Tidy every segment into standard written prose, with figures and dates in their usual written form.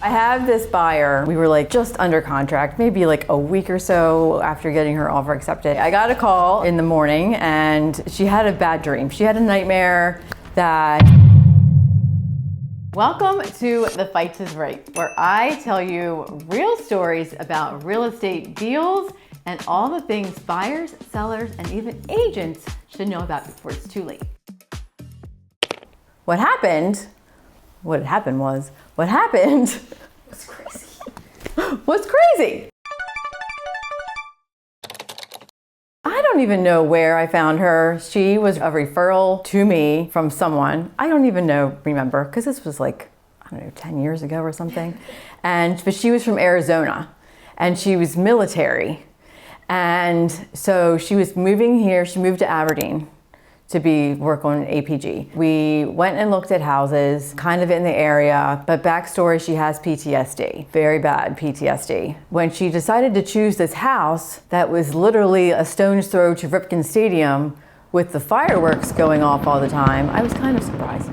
I have this buyer. We were like just under contract, maybe like a week or so after getting her offer accepted. I got a call in the morning and she had a bad dream. She had a nightmare that... Welcome to the Fitze Is Right, where I tell you real stories about real estate deals and all the things buyers, sellers, and even agents should know about before it's too late. What happened was crazy. I don't even know where I found her. She was a referral to me from someone. I don't even remember, because this was like, I don't know, 10 years ago or something. But she was from Arizona and she was military. And so she was moving here. She moved to Aberdeen to work on APG. We went and looked at houses kind of in the area, but backstory, she has PTSD, very bad PTSD. When she decided to choose this house that was literally a stone's throw to Ripken Stadium with the fireworks going off all the time, I was kind of surprised.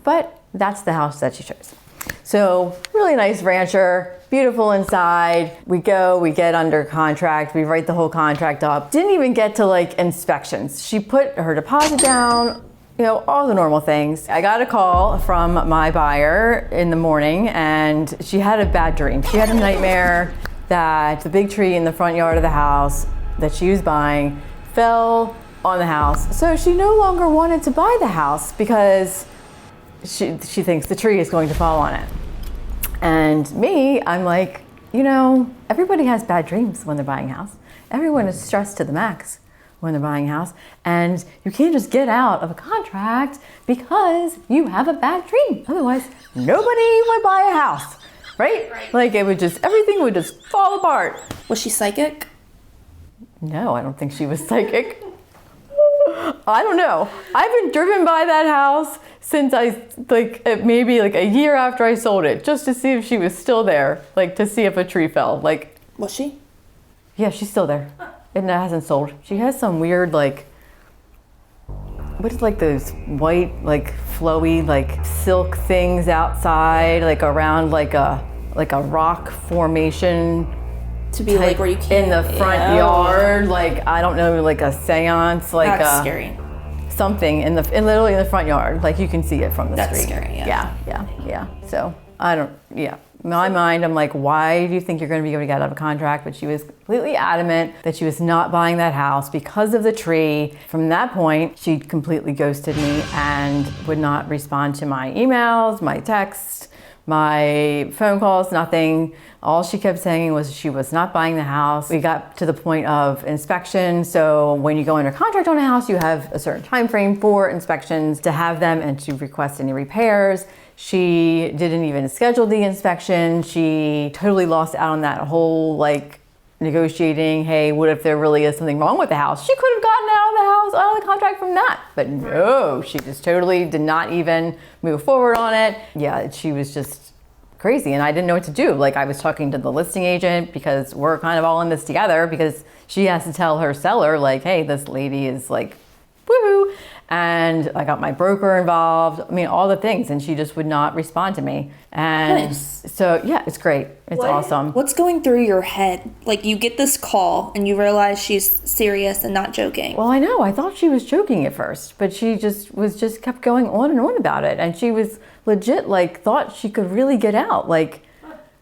But that's the house that she chose. So really nice rancher, beautiful inside. We get under contract, we write the whole contract up. Didn't even get to like inspections. She put her deposit down, all the normal things. I got a call from my buyer in the morning and she had a bad dream. She had a nightmare that the big tree in the front yard of the house that she was buying fell on the house. So she no longer wanted to buy the house because she thinks the tree is going to fall on it. And me, I'm like, everybody has bad dreams when they're buying a house. Everyone is stressed to the max when they're buying a house. And you can't just get out of a contract because you have a bad dream. Otherwise, nobody would buy a house, right? Like everything would just fall apart. Was she psychic? No, I don't think she was psychic. I don't know. I've been driven by that house since maybe a year after I sold it, just to see if she was still there, to see if a tree fell. Was she? Yeah, she's still there. It hasn't sold. She has some weird what is those white flowy silk things outside, around a rock formation. To be where you can't. In the front yard, I don't know, a séance, That's scary. Something literally in the front yard, you can see it from the street. That's scary, yeah. So in my mind, I'm like, why do you think you're going to be able to get out of a contract? But she was completely adamant that she was not buying that house because of the tree. From that point, she completely ghosted me and would not respond to my emails, my texts, my phone calls, nothing. All she kept saying was she was not buying the house. We got to the point of inspection. So when you go under contract on a house, you have a certain time frame for inspections to have them and to request any repairs. She didn't even schedule the inspection. She totally lost out on that whole negotiating, hey, what if there really is something wrong with the house? She could have gotten out of the contract from that. But no, she just totally did not even move forward on it. Yeah, she was just crazy and I didn't know what to do. I was talking to the listing agent because we're kind of all in this together because she has to tell her seller hey, this lady is woohoo. And I got my broker involved. I mean, all the things, and she just would not respond to me. And nice. So yeah, it's great. It's awesome. What's going through your head? You get this call and you realize she's serious and not joking. Well, I know. I thought she was joking at first, but she just kept going on and on about it. And she was legit, thought she could really get out,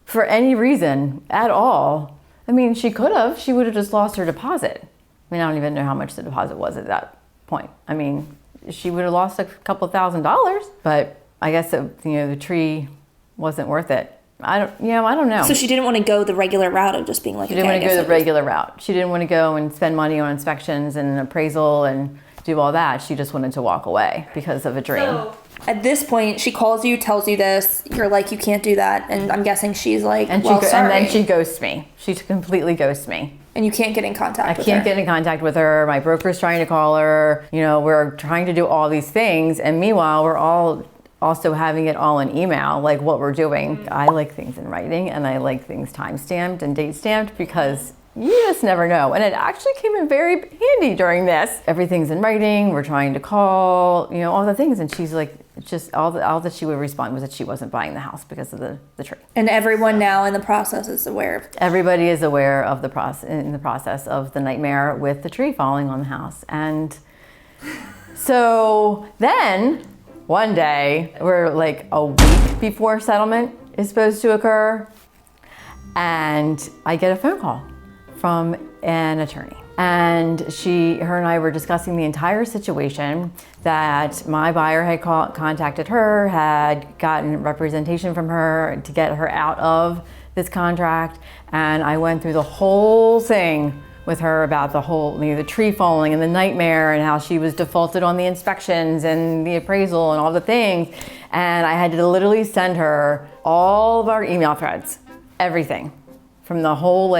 for any reason at all. I mean, she could have. She would have just lost her deposit. I mean, I don't even know how much the deposit was at that point. I mean, she would have lost a couple $1,000, but I guess the tree wasn't worth it. I don't know. So she didn't want to go the regular route of just being she didn't want to go the regular route. She didn't want to go and spend money on inspections and appraisal and do all that. She just wanted to walk away because of a dream. So at this point, she calls you, tells you this. You're like, you can't do that. And I'm guessing she's like, sorry. And then she ghosts me. She completely ghosts me. And you can't get in contact with her. I can't get in contact with her. My broker's trying to call her. We're trying to do all these things. And meanwhile, we're all also having it all in email, what we're doing. I like things in writing and I like things time-stamped and date-stamped because you just never know. And it actually came in very handy during this. Everything's in writing. We're trying to call, all the things. And she's like, It's just all that she would respond was that she wasn't buying the house because of the tree. And everyone now in the process is aware of it. Everybody is aware of the process of the nightmare with the tree falling on the house. And so then one day, we're like a week before settlement is supposed to occur, and I get a phone call from an attorney. And her and I were discussing the entire situation, that my buyer had contacted her, had gotten representation from her to get her out of this contract. And I went through the whole thing with her about the tree falling and the nightmare and how she was defaulted on the inspections and the appraisal and all the things. And I had to literally send her all of our email threads, everything from the whole,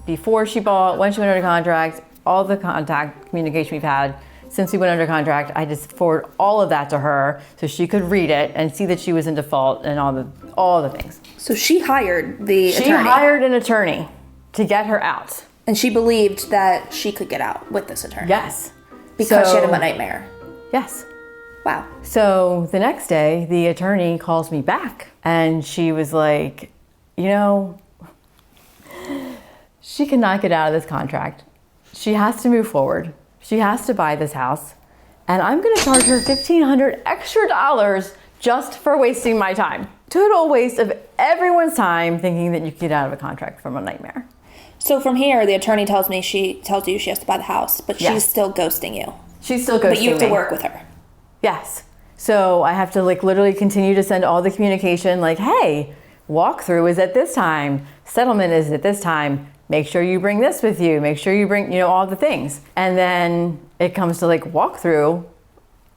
before she bought, when she went under contract, all the contact communication we've had since we went under contract. I just forward all of that to her so she could read it and see that she was in default and all the things. So she hired the attorney. She hired an attorney to get her out. And she believed that she could get out with this attorney. Yes. Because she had a nightmare. Yes. Wow. So the next day, the attorney calls me back and she was like, she cannot get out of this contract. She has to move forward. She has to buy this house. And I'm going to charge her $1,500 extra just for wasting my time. Total waste of everyone's time thinking that you can get out of a contract from a nightmare. So from here, the attorney tells you she has to buy the house, but she's still ghosting you. She's still ghosting me. But you have to work with her. Yes. So I have to literally continue to send all the communication hey, walkthrough is at this time. Settlement is at this time. Make sure you bring this with you. Make sure you bring, all the things. And then it comes to walkthrough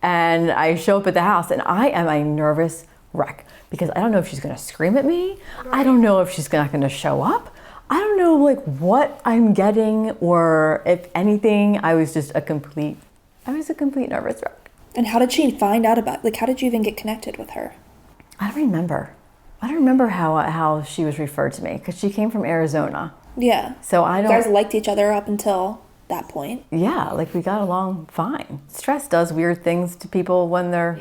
and I show up at the house and I am a nervous wreck because I don't know if she's going to scream at me. Right. I don't know if she's not going to show up. I don't know what I'm getting, or if anything, I was a complete nervous wreck. And how did she find out about, how did you even get connected with her? I don't remember how she was referred to me because she came from Arizona. Yeah. So I don't. You guys liked each other up until that point. Yeah, we got along fine. Stress does weird things to people when they're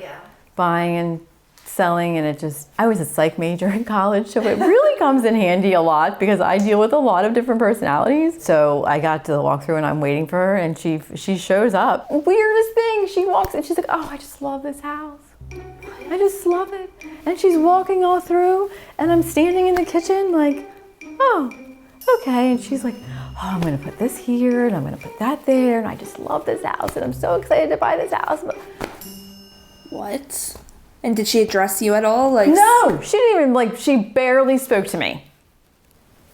buying and selling, and I was a psych major in college, so it really comes in handy a lot because I deal with a lot of different personalities. So I got to the walkthrough and I'm waiting for her and she shows up. Weirdest thing, she walks and she's like, oh, I just love this house. I just love it. And she's walking all through and I'm standing in the kitchen oh, okay. And she's like, oh, I'm gonna put this here and I'm gonna put that there and I just love this house and I'm so excited to buy this house. What? And did she address you at all? No, she didn't even, she barely spoke to me.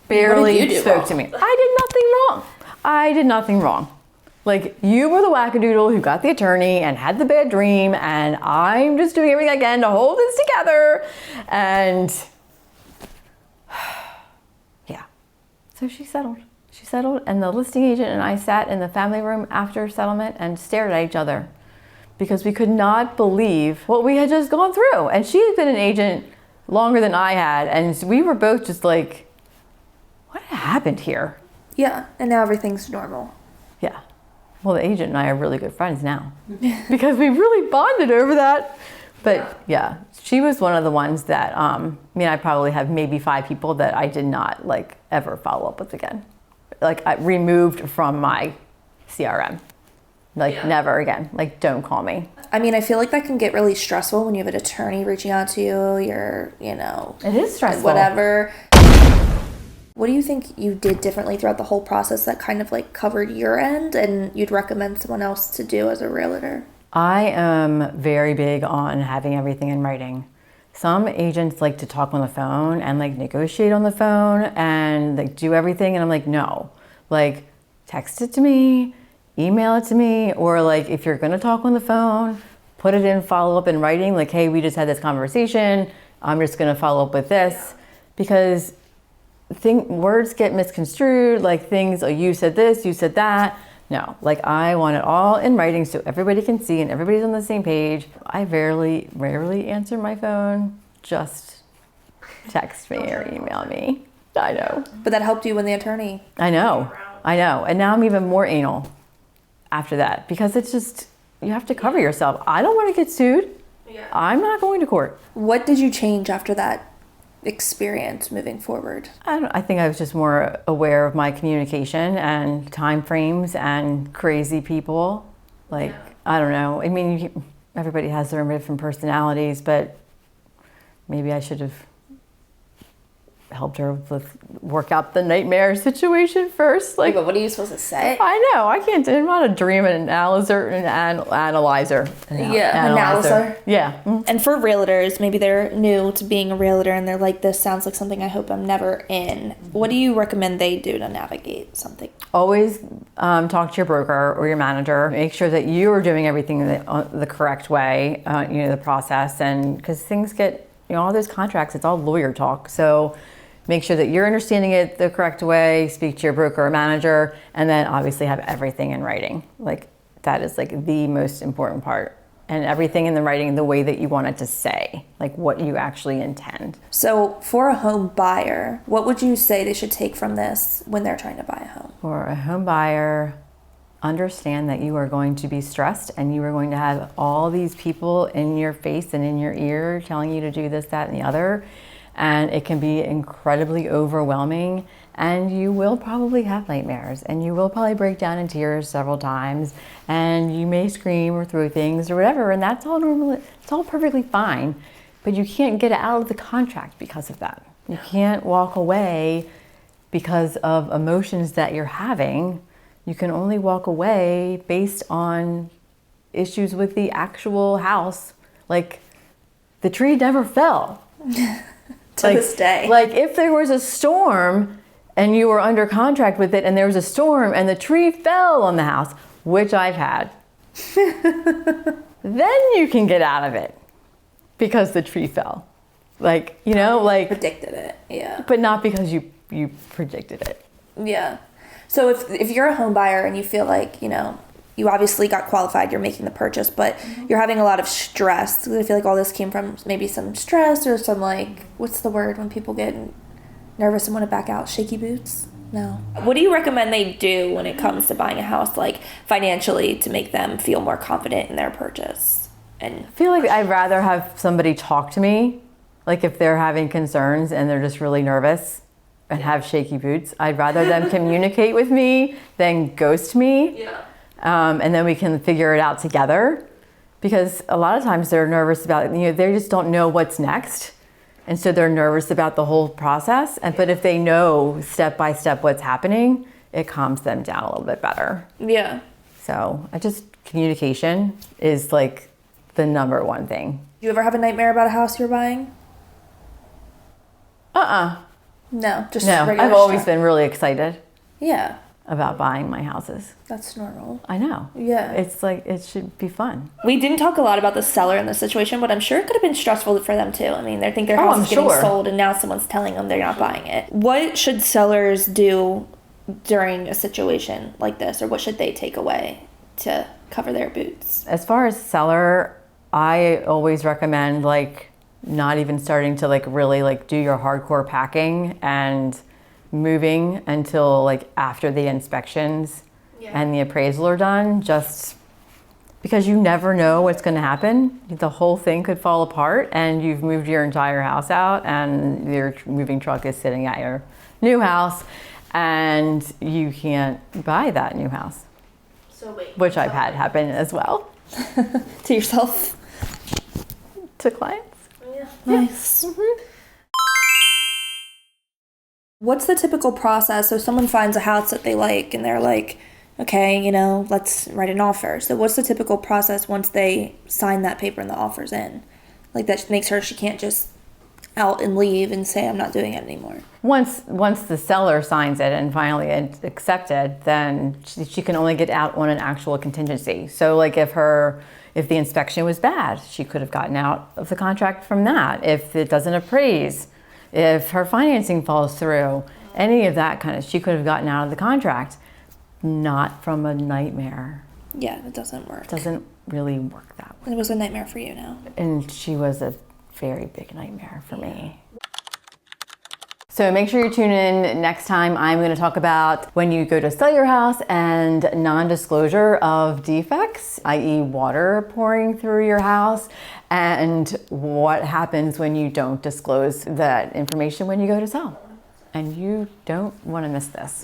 Barely spoke to me. I did nothing wrong. You were the wackadoodle who got the attorney and had the bad dream, and I'm just doing everything I can to hold this together. And yeah. So she settled. And the listing agent and I sat in the family room after settlement and stared at each other, because we could not believe what we had just gone through. And she had been an agent longer than I had, and we were both just what happened here? Yeah, and now everything's normal. Yeah. Well, the agent and I are really good friends now because we really bonded over that. But yeah, she was one of the ones that, I probably have maybe 5 people that I did not ever follow up with again. I removed from my CRM. Never again. Don't call me. I feel that can get really stressful when you have an attorney reaching out to you. You're, It is stressful. Whatever. What do you think you did differently throughout the whole process that kind of covered your end and you'd recommend someone else to do as a realtor? I am very big on having everything in writing. Some agents like to talk on the phone and negotiate on the phone and do everything. And I'm no, text it to me. Email it to me, or if you're gonna talk on the phone, put it in follow up in writing, hey, we just had this conversation, I'm just gonna follow up with this, because words get misconstrued, things, oh, you said this, you said that. No, I want it all in writing so everybody can see and everybody's on the same page. I rarely answer my phone, just text me or email me. I know. But that helped you when the attorney. I know, and now I'm even more anal after that, because it's just, you have to cover yourself. I don't want to get sued. I'm not going to court. What did you change after that experience moving forward? I think I was just more aware of my communication and time frames and crazy people. Like, I don't know. I mean, everybody has their different personalities, but maybe I should have helped her with work out the nightmare situation first. Like, but what are you supposed to say? I know, I'm not a dream analyzer. Analyzer. Yeah. And for realtors, maybe they're new to being a realtor and they're like, this sounds like something I hope I'm never in. What do you recommend they do to navigate something? Always talk to your broker or your manager. Make sure that you are doing everything the correct way, the process, and because things get, all those contracts, it's all lawyer talk. So make sure that you're understanding it the correct way, speak to your broker or manager, and then obviously have everything in writing. Like, that is like the most important part. And everything in the writing the way that you want it to say, like what you actually intend. So for a home buyer, what would you say they should take from this when they're trying to buy a home? For a home buyer, understand that you are going to be stressed and you are going to have all these people in your face and in your ear telling you to do this, that, and the other. And it can be incredibly overwhelming, and you will probably have nightmares, and you will probably break down in tears several times, and you may scream or throw things or whatever, and that's all normal. It's all perfectly fine, but you can't get out of the contract because of that. You can't walk away because of emotions that you're having. You can only walk away based on issues with the actual house. Like, the tree never fell. To this day. Like, if there was a storm and you were under contract with it and there was a storm and the tree fell on the house, which I've had, then you can get out of it because the tree fell. Like, predicted it, yeah. But not because you predicted it. Yeah. So if you're a home buyer and you feel like, you obviously got qualified, you're making the purchase, but you're having a lot of stress. I feel like all this came from maybe some stress or some, like, what's the word when people get nervous and want to back out? Shaky boots? No. What do you recommend they do when it comes to buying a house, like financially, to make them feel more confident in their purchase? And I feel like I'd rather have somebody talk to me, like if they're having concerns and they're just really nervous and have shaky boots. I'd rather them communicate with me than ghost me. Yeah. And then we can figure it out together, because a lot of times they're nervous about, they just don't know what's next. And so they're nervous about the whole process. But if they know step by step what's happening, it calms them down a little bit better. Yeah. So communication is like the number one thing. Do you ever have a nightmare about a house you're buying? No, just no. regular I've always stuff. been really excited. Yeah. About buying my houses. That's normal. I know. Yeah. It's like, it should be fun. We didn't talk a lot about the seller in this situation, but I'm sure it could have been stressful for them too. I mean, they think their house is getting sold and now someone's telling them they're not buying it. What should sellers do during a situation like this, or what should they take away to cover their boots? As far as seller, I always recommend not even starting to really do your hardcore packing and moving until after the inspections and the appraisal are done, just because you never know what's going to happen. The whole thing could fall apart and you've moved your entire house out and your moving truck is sitting at your new house and you can't buy that new house. Which I've had happen as well. To yourself? To clients. Yeah. Nice. Mm-hmm. What's the typical process? So someone finds a house that they like and they're like, okay, let's write an offer. So what's the typical process once they sign that paper and the offer's in? That makes her, she can't just out and leave and say, I'm not doing it anymore. Once the seller signs it and finally it's accepted, then she can only get out on an actual contingency. So if the inspection was bad, she could have gotten out of the contract from that. If it doesn't appraise, if her financing falls through, any of that she could have gotten out of the contract, not from a nightmare. Yeah, it doesn't work. It doesn't really work that way. It was a nightmare for you now. And she was a very big nightmare for me. So make sure you tune in next time. I'm going to talk about when you go to sell your house and non-disclosure of defects, i.e. water pouring through your house, and what happens when you don't disclose that information when you go to sell. And you don't want to miss this.